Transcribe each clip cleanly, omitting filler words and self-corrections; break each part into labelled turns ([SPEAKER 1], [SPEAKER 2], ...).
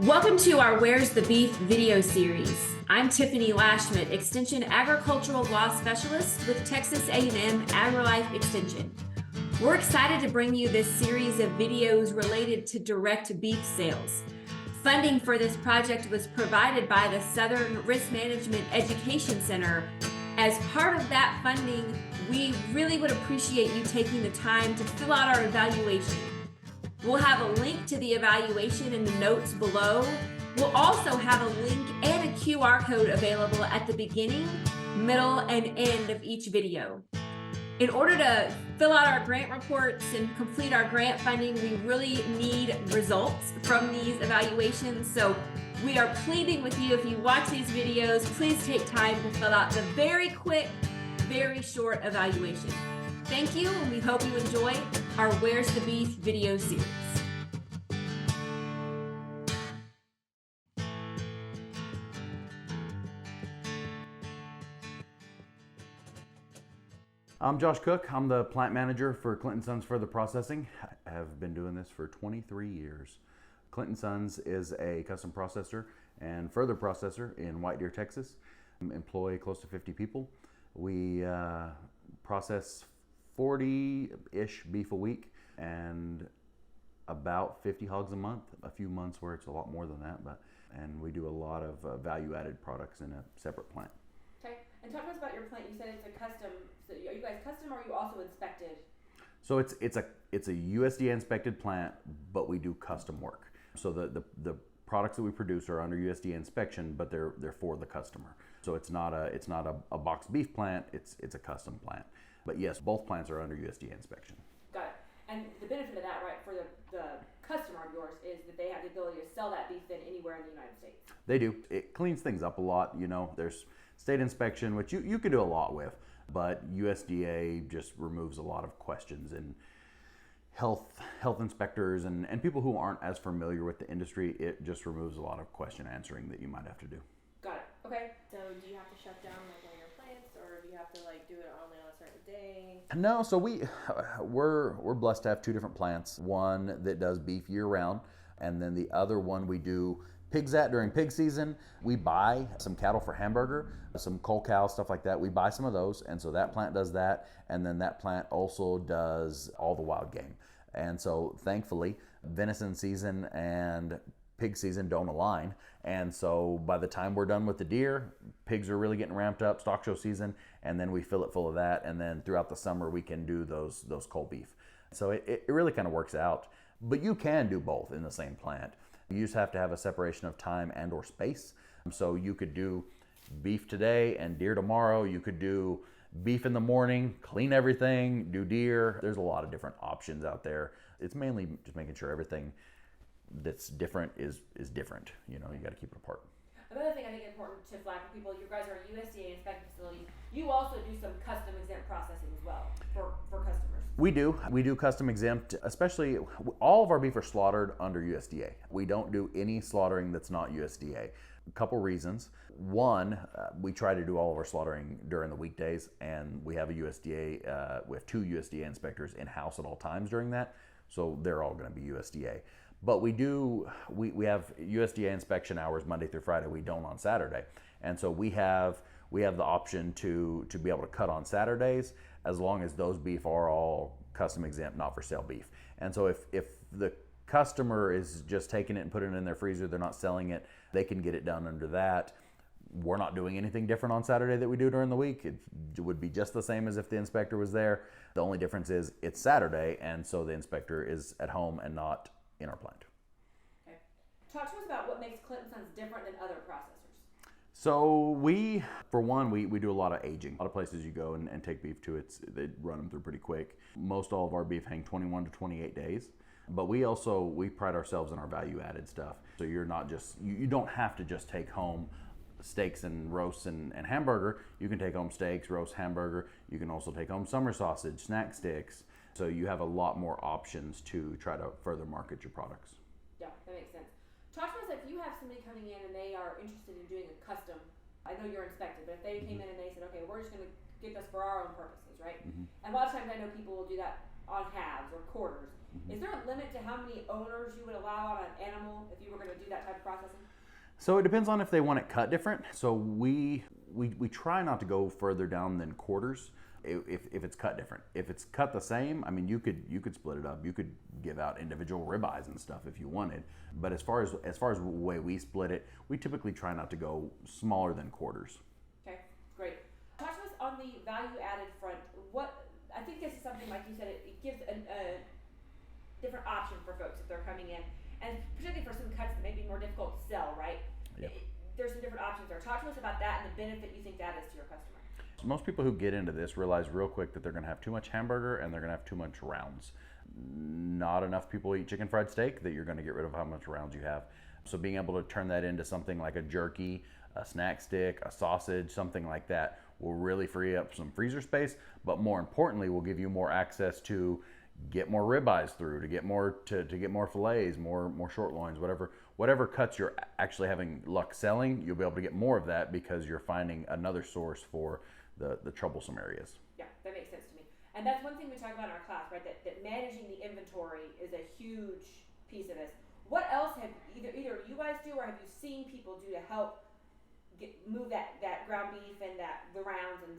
[SPEAKER 1] Welcome to our Where's the Beef video series. I'm Tiffany Lashmet, Extension Agricultural Law Specialist with Texas A&M AgriLife Extension. We're excited to bring you this series of videos related to direct beef sales. Funding for this project was provided by the Southern Risk Management Education Center. As part of that funding, we really would appreciate you taking the time to fill out our evaluation. We'll have a link to the evaluation in the notes below. We'll also have a link and a QR code available at the beginning, middle, and end of each video. In order to fill out our grant reports and complete our grant funding, we really need results from these evaluations. So we are pleading with you, if you watch these videos, please take time to fill out the very quick, very short evaluation. Thank you, and we hope you enjoy our Where's the Beef video series.
[SPEAKER 2] I'm Josh Cook. I'm the plant manager for Clint and Sons Further Processing. I have been doing this for 23 years. Clint and Sons is a custom processor and further processor in White Deer, Texas. We employ close to 50 people. We process 40-ish beef a week and about 50 hogs a month. A few months where it's a lot more than that, and we do a lot of value-added products in a separate plant.
[SPEAKER 3] Okay, and talk to us about your plant. You said it's a custom. So are you guys custom, or are you also inspected?
[SPEAKER 2] So it's a USDA inspected plant, but we do custom work. So the products that we produce are under USDA inspection, but they're for the customer. So it's not a boxed beef plant. It's a custom plant. But yes, both plants are under USDA inspection. Got it.
[SPEAKER 3] And the benefit of that, right, for the customer of yours is that they have the ability to sell that beef then anywhere in the United States.
[SPEAKER 2] They do. It cleans things up a lot. You know, there's state inspection, which you can do a lot with, but USDA just removes a lot of questions, and health inspectors and people who aren't as familiar with the industry, it just removes a lot of question answering that you might have to do.
[SPEAKER 3] Got it. Okay.
[SPEAKER 4] So do you have to shut down like one of your plants, or do you have to like do it only on a certain day?
[SPEAKER 2] No, so we're blessed to have two different plants. One that does beef year round, and then the other one we do pigs at during pig season. We buy some cattle for hamburger, some cull cows, stuff like that. We buy some of those, and so that plant does that, and then that plant also does all the wild game. And so thankfully, venison season and pig season don't align, and so by the time we're done with the deer, pigs are really getting ramped up, stock show season, and then we fill it full of that, and then throughout the summer we can do those cull beef. So it really kind of works out, but you can do both in the same plant. You just have to have a separation of time and or space. So you could do beef today and deer tomorrow. You could do beef in the morning, clean everything, do deer. There's a lot of different options out there. It's mainly just making sure everything that's different is different. You know, you got to keep it apart.
[SPEAKER 3] Another thing I think is important to flag for people, you guys are a USDA inspected facility. You also do some custom exempt processing as well for customers.
[SPEAKER 2] We do custom exempt, especially all of our beef are slaughtered under USDA. We don't do any slaughtering that's not USDA. A couple reasons. One, we try to do all of our slaughtering during the weekdays, and we have a USDA, we have two USDA inspectors in-house at all times during that, so they're all going to be USDA. But we have USDA inspection hours Monday through Friday. We don't on Saturday, and so we have the option to be able to cut on Saturdays as long as those beef are all custom exempt, not for sale beef. And so if the customer is just taking it and putting it in their freezer, they're not selling it, they can get it done under that. We're not doing anything different on Saturday that we do during the week. It would be just the same as if the inspector was there. The only difference is it's Saturday, and so the inspector is at home and not in our plant.
[SPEAKER 3] Okay. Talk to us about what makes Clint and Sons different than other processors.
[SPEAKER 2] So we do a lot of aging. A lot of places you go and take beef to, they run them through pretty quick. Most all of our beef hang 21 to 28 days. But we pride ourselves in our value added stuff. So you're not just, you don't have to just take home steaks and roasts and hamburger. You can take home steaks, roast, hamburger. You can also take home summer sausage, snack sticks. So you have a lot more options to try to further market your products.
[SPEAKER 3] Yeah, that makes sense. Talk to us if you have somebody coming in and they are interested in doing a custom. I know you're inspected, but if they came in and they said, okay, we're just going to get this for our own purposes, right? Mm-hmm. And a lot of times I know people will do that on halves or quarters. Is there a limit to how many owners you would allow on an animal if you were going to do that type of processing?
[SPEAKER 2] So it depends on if they want it cut different. So we try not to go further down than quarters if it's cut different. If it's cut the same, I mean, you could split it up. You could give out individual ribeyes and stuff if you wanted. But as far as the way we split it, we typically try not to go smaller than quarters.
[SPEAKER 3] Okay, great. Talk to us on the value added front. I think this is something, like you said, it gives a different option for folks if they're coming in, and particularly for some cuts that may be more difficult to sell, right?
[SPEAKER 2] Yep.
[SPEAKER 3] There's some different options there. Talk to us about that and the benefit you think that is to your customer.
[SPEAKER 2] Most people who get into this realize real quick that they're going to have too much hamburger and they're going to have too much rounds. Not enough people eat chicken fried steak that you're going to get rid of how much rounds you have. So being able to turn that into something like a jerky, a snack stick, a sausage, something like that will really free up some freezer space, but more importantly will give you more access to get more ribeyes through, to get more fillets, more short loins, whatever cuts you're actually having luck selling, you'll be able to get more of that because you're finding another source for the troublesome areas.
[SPEAKER 3] Yeah, that makes sense to me. And that's one thing we talk about in our class, right? That managing the inventory is a huge piece of this. What else have either you guys do or have you seen people do to help move that ground beef and the rounds and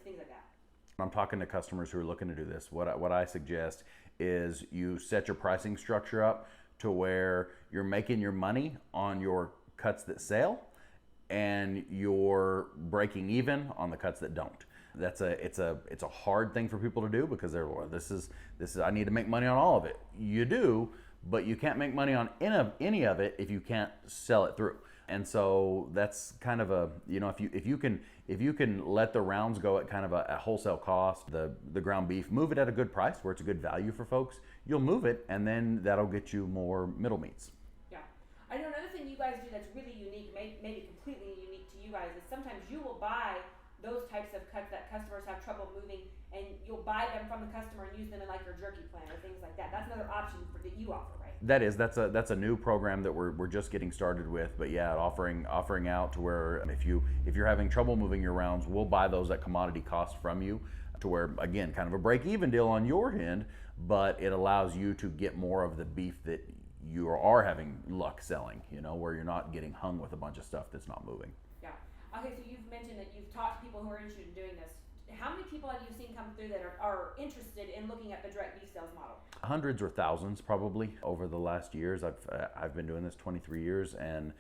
[SPEAKER 3] things like that?
[SPEAKER 2] I'm talking to customers who are looking to do this. What I suggest is you set your pricing structure up to where you're making your money on your cuts that sell and you're breaking even on the cuts that don't. It's a hard thing for people to do because they're, well, this is I need to make money on all of it. You do, but you can't make money on any of it if you can't sell it through. And so that's kind of a, if you can let the rounds go at kind of a wholesale cost, the ground beef, move it at a good price where it's a good value for folks, you'll move it and then that'll get you more middle meats.
[SPEAKER 3] Yeah. I know another thing you guys do that's really unique, maybe completely unique to you guys, is sometimes you will buy those types of cuts that customers have trouble moving and you'll buy them from the customer and use them in like your jerky plan or things like that. That's another option that you offer, right?
[SPEAKER 2] That's a new program that we're just getting started with, but yeah, offering out to where if you're having trouble moving your rounds, we'll buy those at commodity cost from you, to where again kind of a break even deal on your end, but it allows you to get more of the beef that you are having luck selling, where you're not getting hung with a bunch of stuff that's not moving.
[SPEAKER 3] Yeah. Okay, so you've mentioned that you've talked to people who are interested in doing this. How many people have you seen come through that are interested in looking at the direct beef sales model?
[SPEAKER 2] Hundreds or thousands probably over the last years. I've been doing this 23 years and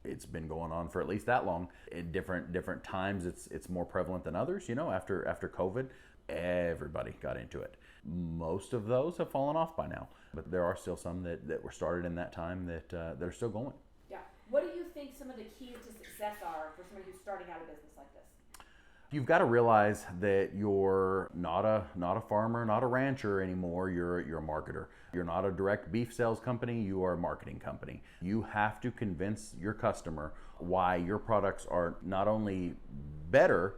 [SPEAKER 2] it's been going on for at least that long. At different times it's more prevalent than others. After COVID, everybody got into it. Most of those have fallen off by now, but there are still some that were started in that time that are still going.
[SPEAKER 3] Yeah. What do you think some of the keys to success are for somebody who's starting out a business like this?
[SPEAKER 2] You've got to realize that you're not a farmer, not a rancher anymore. You're a marketer. You're not a direct beef sales company. You are a marketing company. You have to convince your customer why your products are not only better,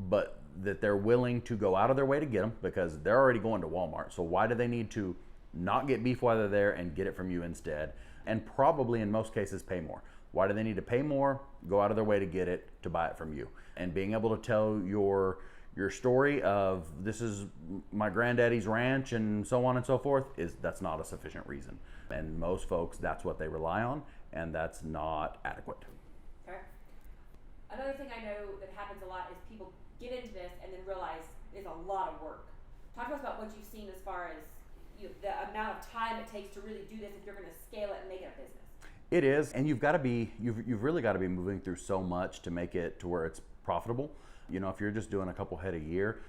[SPEAKER 2] but that they're willing to go out of their way to get them because they're already going to Walmart. So why do they need to not get beef while they're there and get it from you instead? And probably in most cases pay more. Why do they need to pay more, go out of their way to get it, to buy it from you? And being able to tell your story of this is my granddaddy's ranch and so on and so forth, that's not a sufficient reason. And most folks, that's what they rely on, and that's not adequate.
[SPEAKER 3] Okay. Another thing I know that happens a lot is people get into this and then realize it's a lot of work. Talk to us about what you've seen as far as the amount of time it takes to really do this if you're going to scale it and make it a business.
[SPEAKER 2] It is, and you've really got to be moving through so much to make it to where it's profitable. If you're just doing a couple head a year,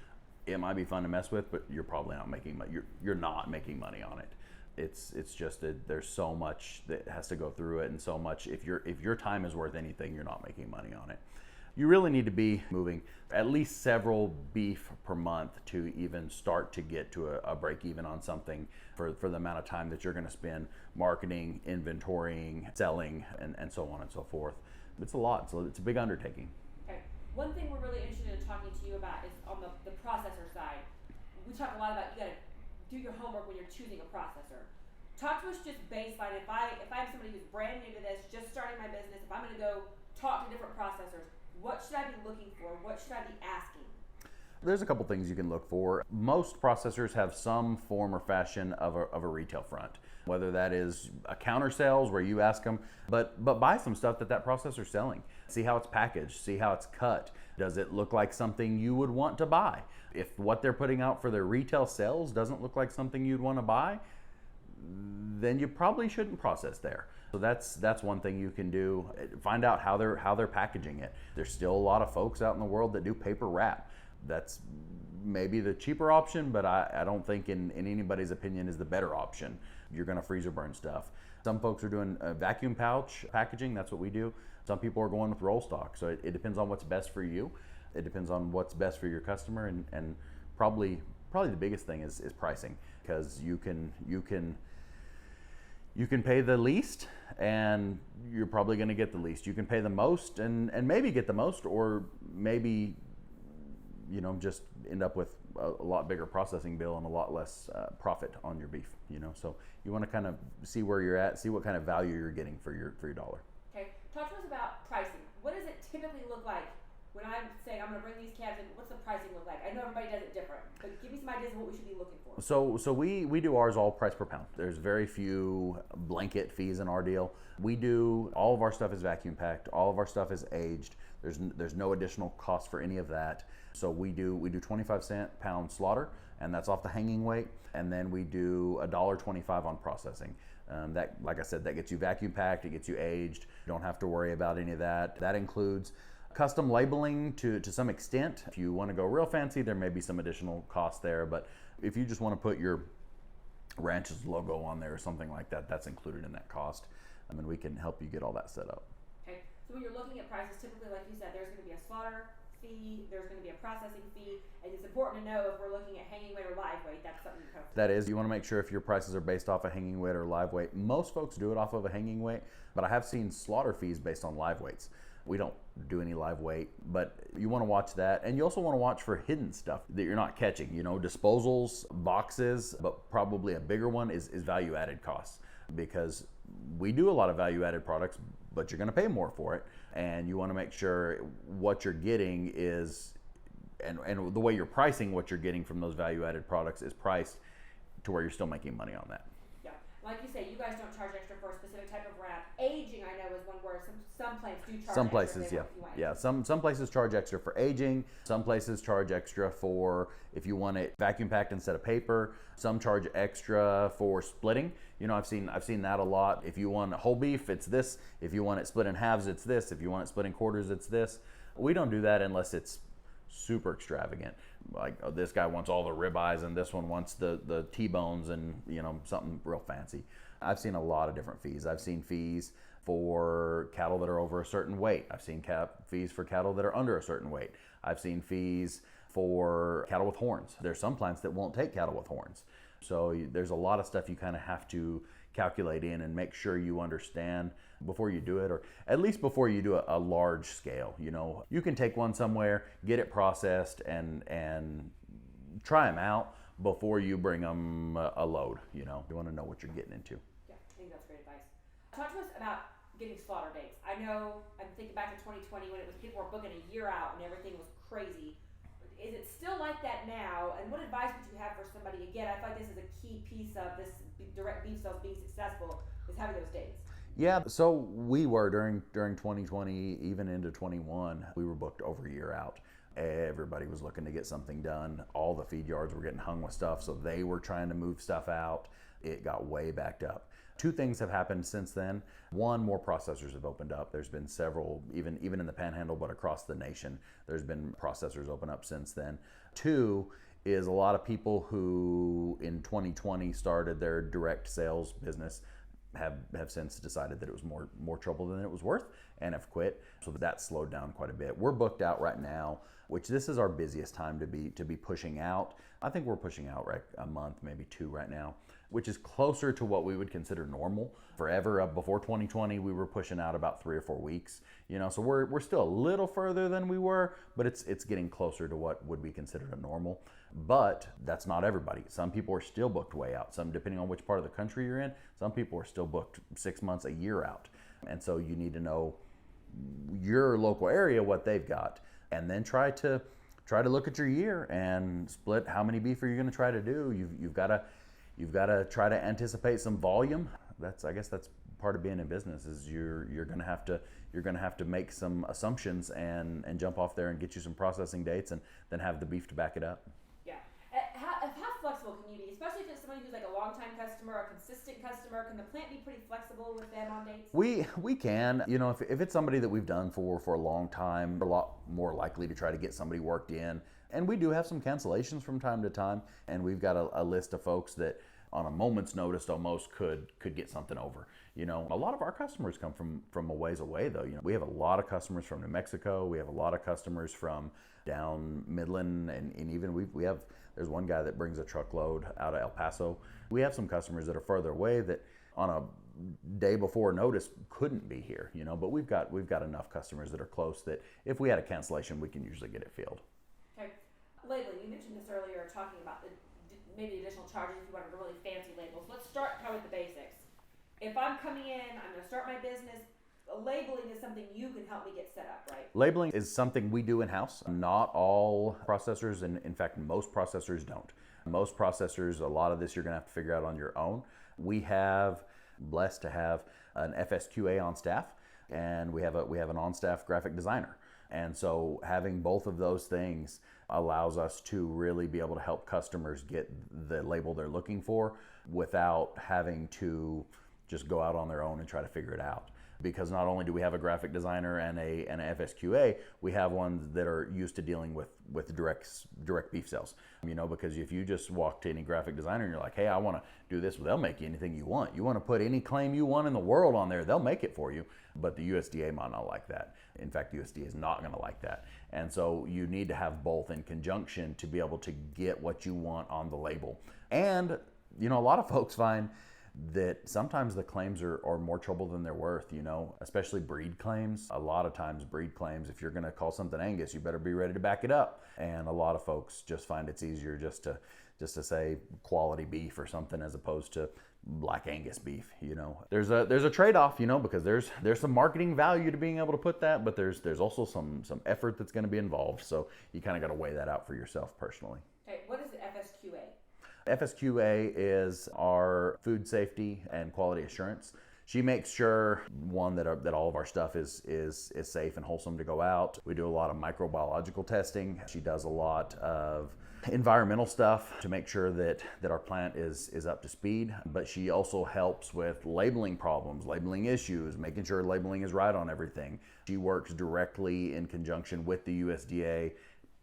[SPEAKER 2] it might be fun to mess with, but you're probably not making money. You're not making money on it. It's just that there's so much that has to go through it, and so much. If your time is worth anything, you're not making money on it. You really need to be moving at least several beef per month to even start to get to a break even on something for the amount of time that you're going to spend marketing, inventorying, selling, and so on and so forth. It's a lot, so it's a big undertaking.
[SPEAKER 3] Okay. One thing we're really interested in talking to you about is on the processor side. We talk a lot about you got to do your homework when you're choosing a processor. Talk to us just baseline. If I'm somebody who's brand new to this, just starting my business, if I'm going to go talk to different processors, what should I be looking for? What should I be asking?
[SPEAKER 2] There's a couple things you can look for. Most processors have some form or fashion of a retail front, whether that is a counter sales where you ask them, but buy some stuff that processor's selling. See how it's packaged, see how it's cut. Does it look like something you would want to buy? If what they're putting out for their retail sales doesn't look like something you'd want to buy, then you probably shouldn't process there. So that's one thing you can do. Find out how they're packaging it. There's still a lot of folks out in the world that do paper wrap. That's maybe the cheaper option, but I don't think in anybody's opinion is the better option. You're gonna freezer burn stuff. Some folks are doing a vacuum pouch packaging, that's what we do. Some people are going with roll stock. So it depends on what's best for you. It depends on what's best for your customer, and probably the biggest thing is pricing, because you can pay the least and you're probably going to get the least. You can pay the most and maybe get the most, or maybe just end up with a lot bigger processing bill and a lot less profit on your beef. So you want to kind of see where you're at, see what kind of value you're getting for your dollar.
[SPEAKER 3] Okay, talk to us about pricing. What does it typically look like when I'm saying I'm going to bring these calves in? What's the pricing look like? I know everybody does it different, but give me some ideas of what we should be looking for.
[SPEAKER 2] So we do ours all price per pound. There's very few blanket fees in our deal. We do all of our stuff is vacuum packed. All of our stuff is aged. There's no additional cost for any of that. So we do 25-cent pound slaughter, and that's off the hanging weight. And then we do $1.25 on processing. That, like I said, that gets you vacuum packed. It gets you aged. You don't have to worry about any of that. That includes custom labeling to some extent. If you want to go real fancy, there may be some additional cost there, but if you just want to put your ranch's logo on there or something like that, that's included in that cost. And we can help you get all that set up.
[SPEAKER 3] Okay, so when you're looking at prices, typically, like you said, there's going to be a slaughter fee, there's going to be a processing fee, and it's important to know if we're looking at hanging weight or live weight. That's something you cover.
[SPEAKER 2] That is, you want to make sure if your prices are based off a hanging weight or live weight. Most folks do it off of a hanging weight, but I have seen slaughter fees based on live weights. We don't do any live weight, but you want to watch that. And you also want to watch for hidden stuff that you're not catching, disposals, boxes, but probably a bigger one is value added costs, because we do a lot of value added products, but you're going to pay more for it. And you want to make sure what you're getting is, and the way you're pricing what you're getting from those value added products is priced to where you're still making money on that.
[SPEAKER 3] Yeah, like you say, you guys don't charge extra for a specific type of wrap. Aging, I know, is one where some plants do charge.
[SPEAKER 2] Some places, yeah. Some places charge extra for aging. Some places charge extra for if you want it vacuum packed instead of paper. Some charge extra for splitting. I've seen that a lot. If you want whole beef, it's this. If you want it split in halves, it's this. If you want it split in quarters, it's this. We don't do that unless it's super extravagant. Like, this guy wants all the ribeyes and this one wants the T-bones and something real fancy. I've seen a lot of different fees. I've seen fees for cattle that are over a certain weight. I've seen fees for cattle that are under a certain weight. I've seen fees for cattle with horns. There's some plants that won't take cattle with horns. So there's a lot of stuff you kind of have to calculate in and make sure you understand before you do it, or at least before you do a large scale. You can take one somewhere, get it processed, and try them out before you bring them a load. You want to know what you're getting into.
[SPEAKER 3] Yeah, I think that's great advice. Talk to us about getting slaughter dates. I know, I'm thinking back to 2020 when people were booking a year out and everything was crazy. Is it still like that now? And what advice would you have for somebody? Again, I feel like this is a key piece of this direct beef sales being successful, is having those dates.
[SPEAKER 2] Yeah, so we were during 2020, even into 21, we were booked over a year out. Everybody was looking to get something done. All the feed yards were getting hung with stuff, so they were trying to move stuff out. It got way backed up. Two things have happened since then. One, more processors have opened up. There's been several, even in the Panhandle, but across the nation, there's been processors open up since then. Two is a lot of people who in 2020 started their direct sales business have since decided that it was more trouble than it was worth and have quit. So that slowed down quite a bit. We're booked out right now, which this is our busiest time to be pushing out. I think we're pushing out right a month, maybe two right now, which is closer to what we would consider normal. Forever, before 2020, we were pushing out about 3 or 4 weeks. So we're still a little further than we were, but it's getting closer to what would be considered a normal. But that's not everybody. Some people are still booked way out. Some, depending on which part of the country you're in, some people are still booked 6 months, a year out. And so you need to know your local area, what they've got, and then try to try to look at your year and split how many beef are you going to try to do. You've got to try to anticipate some volume. I guess that's part of being in business, is you're going to have to make some assumptions and jump off there and get you some processing dates and then have the beef to back it up.
[SPEAKER 3] Yeah. How flexible can you be, especially if it's somebody who's like a long-time customer, a consistent customer? Can the plant be pretty flexible with them on dates?
[SPEAKER 2] We can. If it's somebody that we've done for a long time, we're a lot more likely to try to get somebody worked in. And we do have some cancellations from time to time, and we've got a list of folks that on a moment's notice almost could get something over. A lot of our customers come from a ways away, though. We have a lot of customers from New Mexico. We have a lot of customers from down Midland, and even there's one guy that brings a truckload out of El Paso. We have some customers that are further away that on a day before notice couldn't be here, but we've got enough customers that are close that if we had a cancellation, we can usually get it filled.
[SPEAKER 3] Okay. Labeling, you mentioned this earlier, talking about maybe additional charges if you wanted really fancy labels. Let's start kind of with the basics. If I'm coming in, I'm going to start my business, labeling is something you can help me get set up, right?
[SPEAKER 2] Labeling is something we do in-house. Not all processors, and in fact, most processors don't. Most processors, a lot of this you're going to have to figure out on your own. We have blessed to have an FSQA on staff, and we have an on-staff graphic designer. And so having both of those things allows us to really be able to help customers get the label they're looking for without having to just go out on their own and try to figure it out. Because not only do we have a graphic designer and an FSQA, we have ones that are used to dealing with direct beef sales. Because if you just walk to any graphic designer and you're like, hey, I want to do this, well, they'll make you anything you want. You want to put any claim you want in the world on there, they'll make it for you. But the USDA might not like that. In fact, the USDA is not going to like that. And so you need to have both in conjunction to be able to get what you want on the label. And, a lot of folks find that sometimes the claims are more trouble than they're worth, especially breed claims. A lot of times breed claims, if you're going to call something Angus, you better be ready to back it up. And a lot of folks just find it's easier just to say quality beef or something as opposed to Black Angus beef. There's a trade-off, because there's some marketing value to being able to put that, but there's also some effort that's going to be involved. So you kind of got to weigh that out for yourself personally.
[SPEAKER 3] Okay, what is the FSQA?
[SPEAKER 2] FSQA is our food safety and quality assurance. She makes sure, one, that all of our stuff is safe and wholesome to go out. We do a lot of microbiological testing. She does a lot of environmental stuff to make sure that our plant is up to speed. But she also helps with labeling problems, labeling issues, making sure labeling is right on everything. She works directly in conjunction with the USDA,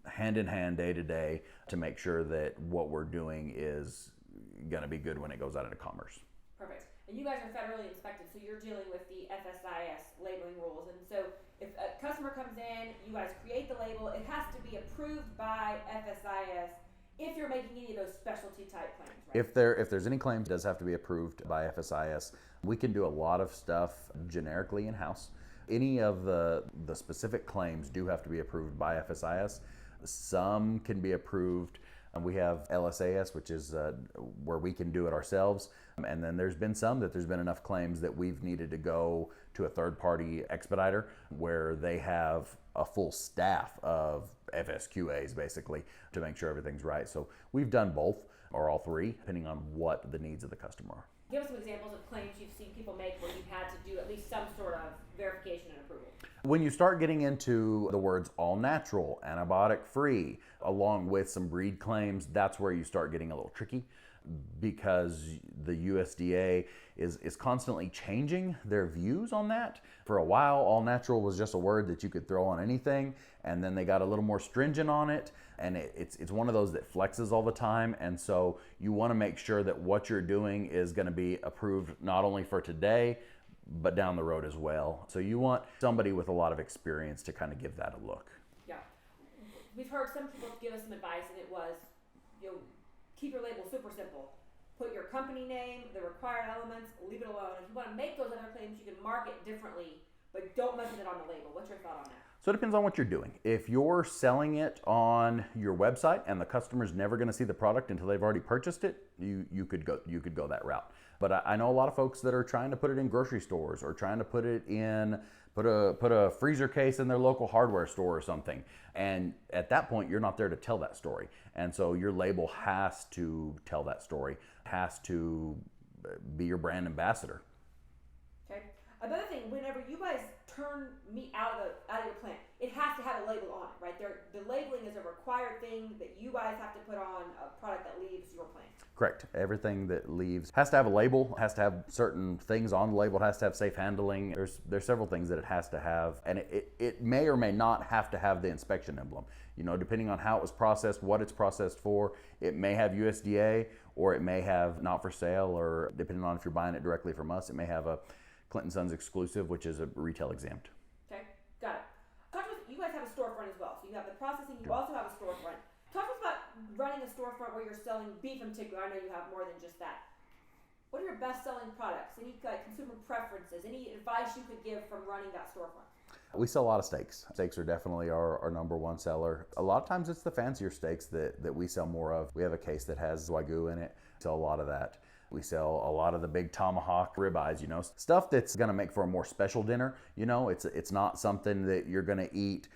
[SPEAKER 2] hand in hand, day to day, to make sure that what we're doing is going to be good when it goes out into commerce.
[SPEAKER 3] Perfect. And you guys are federally inspected, so you're dealing with the FSIS labeling rules. And so if a customer comes in, you guys create the label, it has to be approved by FSIS if you're making any of those specialty type claims, right?
[SPEAKER 2] If there's any claims, it does have to be approved by FSIS. We can do a lot of stuff generically in-house. Any of the specific claims do have to be approved by FSIS. Some can be approved. We have LSAS, which is where we can do it ourselves. And then there's been some that there's been enough claims that we've needed to go to a third-party expediter where they have a full staff of FSQAs, basically, to make sure everything's right. So we've done both, or all three, depending on what the needs of the customer are.
[SPEAKER 3] Give us some examples of claims you've seen people make where you've had to do at least some sort of verification and approval.
[SPEAKER 2] When you start getting into the words all natural, antibiotic free, along with some breed claims, that's where you start getting a little tricky, because the USDA is constantly changing their views on that. For a while, all natural was just a word that you could throw on anything, and then they got a little more stringent on it, and it's one of those that flexes all the time. And so you want to make sure that what you're doing is going to be approved not only for today, but down the road as well. So you want somebody with a lot of experience to kind of give that a look.
[SPEAKER 3] Yeah. We've heard some people give us some advice, and it was, keep your label super simple. Put your company name, the required elements, leave it alone. If you want to make those other claims, you can mark it differently, but don't mention it on the label. What's your thought on that?
[SPEAKER 2] So it depends on what you're doing. If you're selling it on your website and the customer's never going to see the product until they've already purchased it, you could go that route. But I know a lot of folks that are trying to put it in grocery stores or trying to put it in put a freezer case in their local hardware store or something. And at that point, you're not there to tell that story. And so your label has to tell that story, has to be your brand ambassador.
[SPEAKER 3] Okay. Another thing, whenever you guys turn meat out of your plant, it has to have a label on it, right? The labeling is a required thing that you guys have to put on a product that leaves your plant.
[SPEAKER 2] Correct. Everything that leaves has to have a label, has to have certain things on the label, it has to have safe handling. There's several things that it has to have, and it may or may not have to have the inspection emblem. You know, depending on how it was processed, what it's processed for, it may have USDA, or it may have not for sale, or depending on if you're buying it directly from us, it may have a Clint and Sons exclusive, which is a retail exempt.
[SPEAKER 3] Okay, got it. Talk to us, you guys have a storefront as well. So you have the processing, you also have a storefront. Talk to us about running a storefront where you're selling beef in particular. I know you have more than just that. What are your best selling products? Any consumer preferences? Any advice you could give from running that storefront?
[SPEAKER 2] We sell a lot of steaks. Steaks are definitely our number one seller. A lot of times it's the fancier steaks that we sell more of. We have a case that has Wagyu in it. We sell a lot of that. We sell a lot of the big tomahawk ribeyes, you know, stuff that's gonna make for a more special dinner. You know, it's not something that you're gonna eat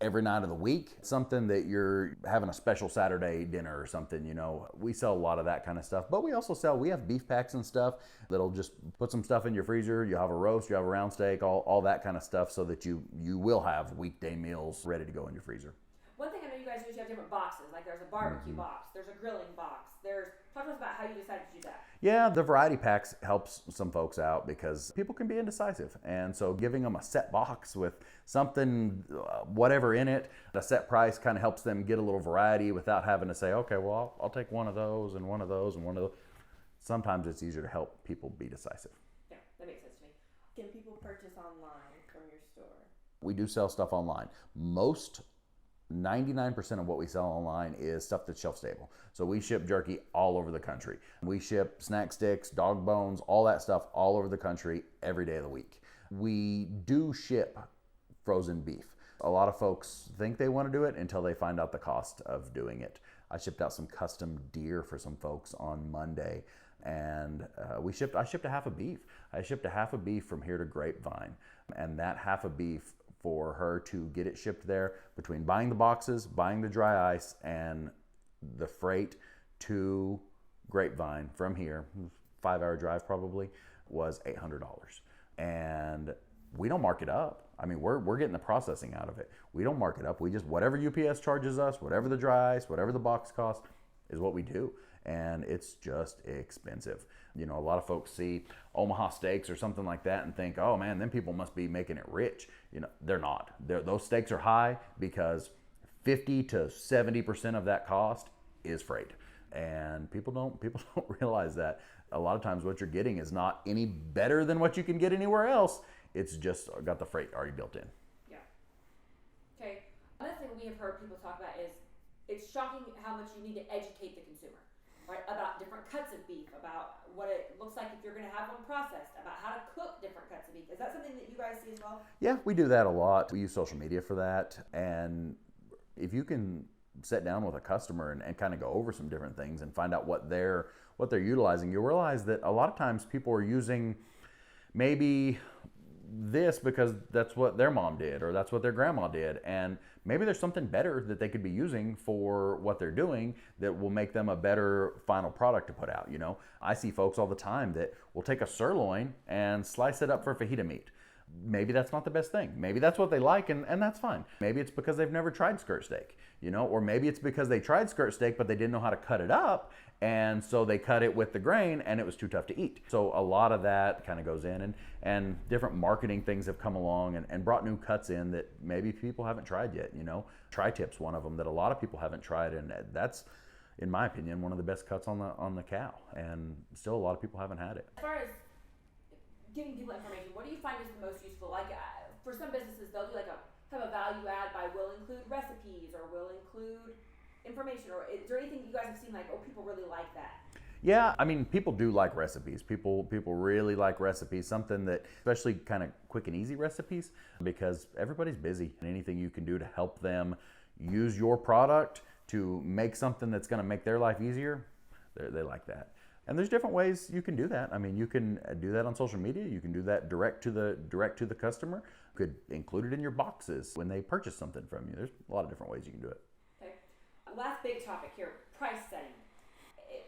[SPEAKER 2] every night of the week. It's something that you're having a special Saturday dinner or something, you know. We sell a lot of that kind of stuff, but we also we have beef packs and stuff that'll just put some stuff in your freezer. You have a roast, you have a round steak, all that kind of stuff, so that you will have weekday meals ready to go in your freezer.
[SPEAKER 3] One thing I know you guys do is you have different boxes. Like there's a barbecue box, there's a grilling box. Talk to us about how you decided to do that.
[SPEAKER 2] Yeah, the variety packs helps some folks out because people can be indecisive. And so giving them a set box with something, whatever in it, a set price kind of helps them get a little variety without having to say, okay, well, I'll take one of those and one of those and one of those. Sometimes it's easier to help people be decisive.
[SPEAKER 3] Yeah, that makes sense to me.
[SPEAKER 4] Can people purchase online from your store?
[SPEAKER 2] We do sell stuff online. 99% of what we sell online is stuff that's shelf stable. So we ship jerky all over the country. We ship snack sticks, dog bones, all that stuff all over the country every day of the week. We do ship frozen beef. A lot of folks think they want to do it until they find out the cost of doing it. I shipped out some custom deer for some folks on Monday, and I shipped a half a beef. I shipped a half a beef from here to Grapevine, and that half a beef, for her to get it shipped there, between buying the boxes, buying the dry ice, and the freight to Grapevine from here, 5-hour drive probably, was $800. And we don't mark it up. I mean, we're getting the processing out of it. We don't mark it up. We just, whatever UPS charges us, whatever the dry ice, whatever the box cost, is what we do. And it's just expensive. You know, a lot of folks see Omaha steaks or something like that and think, oh man, them people must be making it rich. You know, they're not. Those steaks are high because 50 to 70% of that cost is freight. And people don't realize that. A lot of times what you're getting is not any better than what you can get anywhere else. It's just got the freight already built in.
[SPEAKER 3] Yeah. Okay. Another thing we have heard people talk about is it's shocking how much you need to educate the consumer. Right, about different cuts of beef, about what it looks like if you're going to have one processed, about how to cook different cuts of beef. Is that something that you guys see as well?
[SPEAKER 2] Yeah, we do that a lot. We use social media for that. And if you can sit down with a customer and kind of go over some different things and find out what they're utilizing, you'll realize that a lot of times people are using maybe this because that's what their mom did or that's what their grandma did, and maybe there's something better that they could be using for what they're doing that will make them a better final product to put out. You know, I see folks all the time that will take a sirloin and slice it up for fajita meat. Maybe that's not the best thing. Maybe that's what they like, and that's fine. Maybe it's because they've never tried skirt steak, you know, or maybe it's because they tried skirt steak but they didn't know how to cut it up, and so they cut it with the grain and it was too tough to eat. So a lot of that kind of goes in, and different marketing things have come along and brought new cuts in that maybe people haven't tried yet. You know, tri-tip's one of them that a lot of people haven't tried, and that's, in my opinion, one of the best cuts on the cow, and still a lot of people haven't had it.
[SPEAKER 3] As far as giving people information, what do you find is the most useful? Like for some businesses, they'll do have a value add by will include recipes or will include information, or is there anything you guys have seen like, oh, people really like that?
[SPEAKER 2] Yeah, I mean, people do like recipes. People really like recipes, something that, especially kind of quick and easy recipes, because everybody's busy, and anything you can do to help them use your product to make something that's going to make their life easier, they like that. And there's different ways you can do that. I mean, you can do that on social media. You can do that direct to the customer. You could include it in your boxes when they purchase something from you. There's a lot of different ways you can do it.
[SPEAKER 3] Okay. Last big topic here, price setting.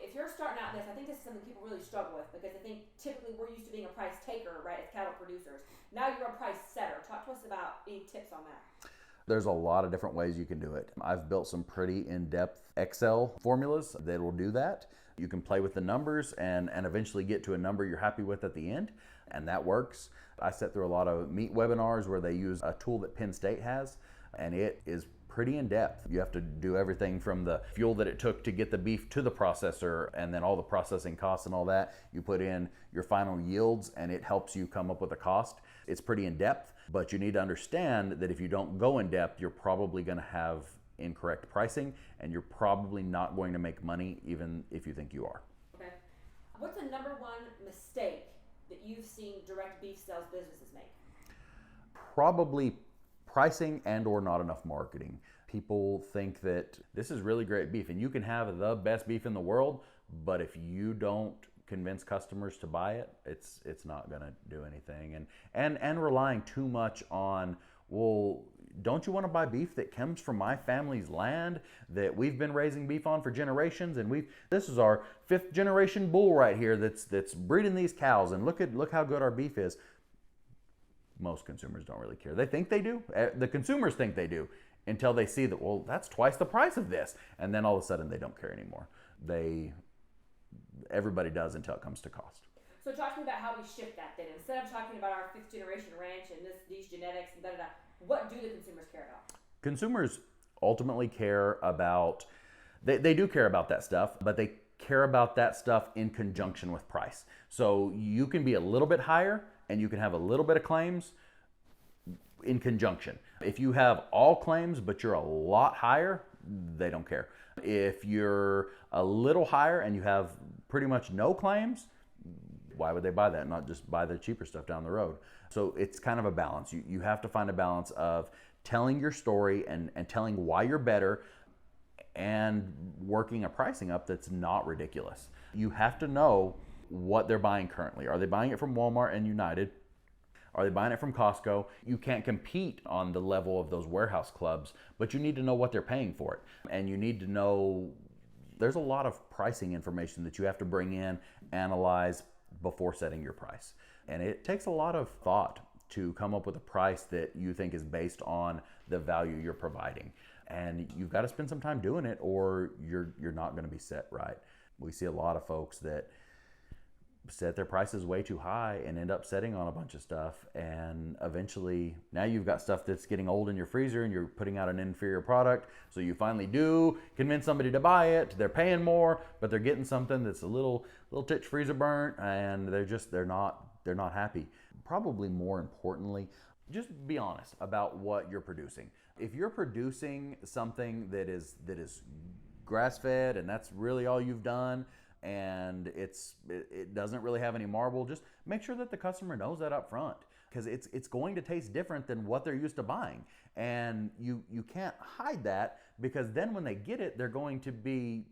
[SPEAKER 3] If you're starting out in this, I think this is something people really struggle with, because I think typically we're used to being a price taker, right, as cattle producers. Now you're a price setter. Talk to us about any tips on that.
[SPEAKER 2] There's a lot of different ways you can do it. I've built some pretty in-depth Excel formulas that will do that. You can play with the numbers and eventually get to a number you're happy with at the end, and that works. I sat through a lot of meat webinars where they use a tool that Penn State has, and it is pretty in-depth. You have to do everything from the fuel that it took to get the beef to the processor, and then all the processing costs and all that. You put in your final yields and it helps you come up with a cost. It's pretty in-depth, but you need to understand that if you don't go in-depth, you're probably going to have incorrect pricing, and you're probably not going to make money even if you think you are.
[SPEAKER 3] Okay. What's the number one mistake that you've seen direct beef sales businesses make?
[SPEAKER 2] Probably pricing and or not enough marketing. People think that this is really great beef and you can have the best beef in the world, but if you don't convince customers to buy it, it's not going to do anything. And relying too much on, well, don't you want to buy beef that comes from my family's land that we've been raising beef on for generations, and this is our 5th generation bull right here that's breeding these cows, and look how good our beef is. Most consumers don't really care. They think they do. The consumers think they do until they see that, well, that's twice the price of this, and then all of a sudden they don't care anymore. Everybody does until it comes to cost.
[SPEAKER 3] So talk to me about how we shift that then. Instead of talking about our 5th generation ranch and these genetics and da-da-da, what do the consumers care about?
[SPEAKER 2] Consumers ultimately care about, they do care about that stuff, but they care about that stuff in conjunction with price. So you can be a little bit higher and you can have a little bit of claims in conjunction. If you have all claims but you're a lot higher, they don't care. If you're a little higher and you have pretty much no claims, why would they buy that? Not just buy the cheaper stuff down the road. So it's kind of a balance. You have to find a balance of telling your story and telling why you're better and working a pricing up that's not ridiculous. You have to know what they're buying currently. Are they buying it from Walmart and United? Are they buying it from Costco? You can't compete on the level of those warehouse clubs, but you need to know what they're paying for it. And you need to know, there's a lot of pricing information that you have to bring in, analyze before setting your price. And it takes a lot of thought to come up with a price that you think is based on the value you're providing. And you've got to spend some time doing it or you're not going to be set right. We see a lot of folks that set their prices way too high and end up setting on a bunch of stuff, and eventually now you've got stuff that's getting old in your freezer and you're putting out an inferior product. So you finally do convince somebody to buy it, they're paying more, but they're getting something that's a little titch freezer burnt, and they're not happy. Probably more importantly, just be honest about what you're producing. If you're producing something that is grass-fed and that's really all you've done, and it doesn't really have any marble, just make sure that the customer knows that up front, because it's going to taste different than what they're used to buying. And you can't hide that, because then when they get it, they're going to be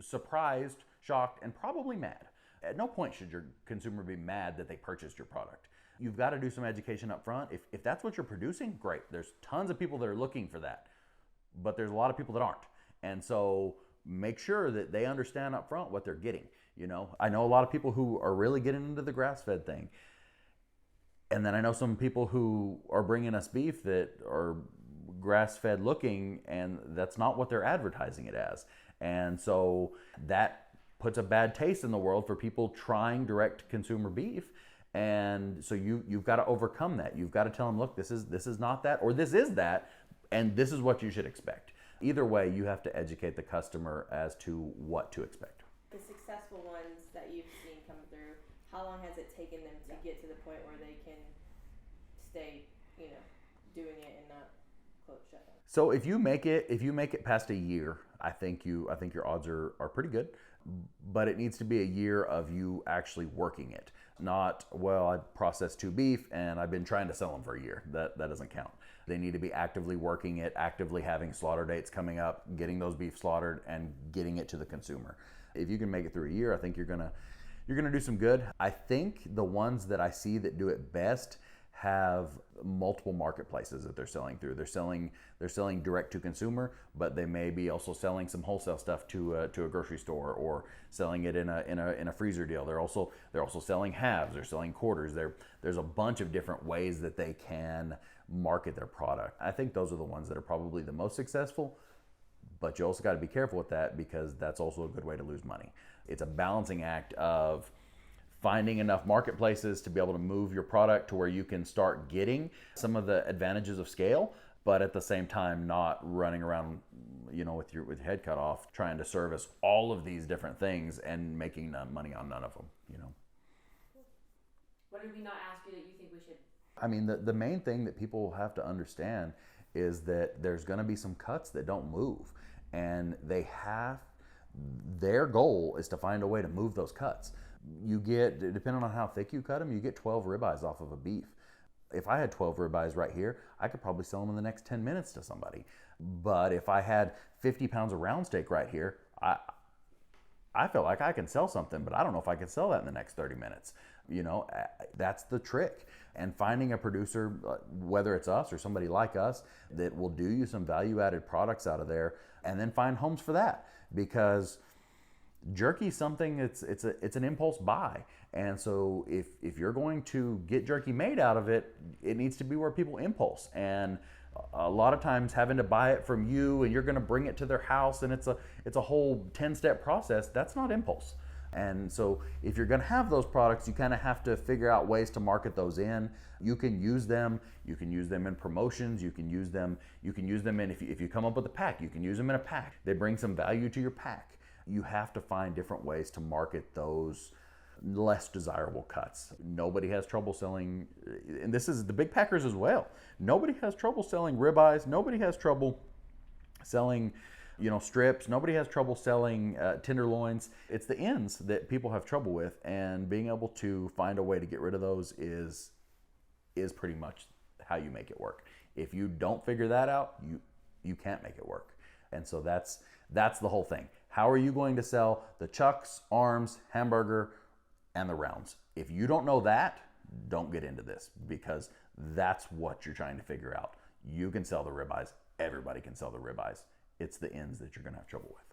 [SPEAKER 2] surprised, shocked, and probably mad. At no point should your consumer be mad that they purchased your product. You've got to do some education up front. If that's what you're producing, great. There's tons of people that are looking for that, but there's a lot of people that aren't. And so make sure that they understand up front what they're getting. You know, I know a lot of people who are really getting into the grass-fed thing. And then I know some people who are bringing us beef that are grass-fed looking, and that's not what they're advertising it as. And so that puts a bad taste in the world for people trying direct consumer beef. And so you've got to overcome that. You've got to tell them, look, this is not that, or this is that, and this is what you should expect. Either way, you have to educate the customer as to what to expect.
[SPEAKER 4] The successful ones that you've seen come through, how long has it taken them to get to the point where they can stay, doing it and not close shut down?
[SPEAKER 2] So if you make it past a year, I think your odds are pretty good. But it needs to be a year of you actually working it. Not, well, I processed 2 beef and I've been trying to sell them for a year. That doesn't count. They need to be actively working it, actively having slaughter dates coming up, getting those beef slaughtered and getting it to the consumer. If you can make it through a year, I think you're gonna do some good. I think the ones that I see that do it best have multiple marketplaces that they're selling through. They're selling direct to consumer, but they may be also selling some wholesale stuff to a grocery store, or selling it in a freezer deal. They're also selling halves. They're selling quarters. There's a bunch of different ways that they can market their product. I think those are the ones that are probably the most successful. But you also got to be careful with that, because that's also a good way to lose money. It's a balancing act of finding enough marketplaces to be able to move your product to where you can start getting some of the advantages of scale, but at the same time not running around, with your head cut off, trying to service all of these different things and making money on none of them.
[SPEAKER 3] What did we not ask you that you think we should?
[SPEAKER 2] I mean, the main thing that people have to understand is that there's going to be some cuts that don't move, and their goal is to find a way to move those cuts. You get, depending on how thick you cut them, you get 12 ribeyes off of a beef. If I had 12 ribeyes right here, I could probably sell them in the next 10 minutes to somebody. But if I had 50 pounds of round steak right here, I feel like I can sell something, but I don't know if I can sell that in the next 30 minutes. That's the trick. And finding a producer, whether it's us or somebody like us, that will do you some value-added products out of there, and then find homes for that. Because jerky is something, it's an impulse buy. And so if you're going to get jerky made out of it, it needs to be where people impulse. And a lot of times having to buy it from you and you're going to bring it to their house and it's a whole 10-step process, that's not impulse. And so if you're going to have those products, you kind of have to figure out ways to market those in. You can use them in promotions, you can use them in, if you come up with a pack, you can use them in a pack. They bring some value to your pack. You have to find different ways to market those less desirable cuts. Nobody has trouble selling, and this is the big packers as well. Nobody has trouble selling ribeyes. Nobody has trouble selling, strips. Nobody has trouble selling tenderloins. It's the ends that people have trouble with, and being able to find a way to get rid of those is pretty much how you make it work. If you don't figure that out, you can't make it work. And so that's the whole thing. How are you going to sell the chucks, arms, hamburger, and the rounds? If you don't know that, don't get into this, because that's what you're trying to figure out. You can sell the ribeyes. Everybody can sell the ribeyes. It's the ends that you're going to have trouble with.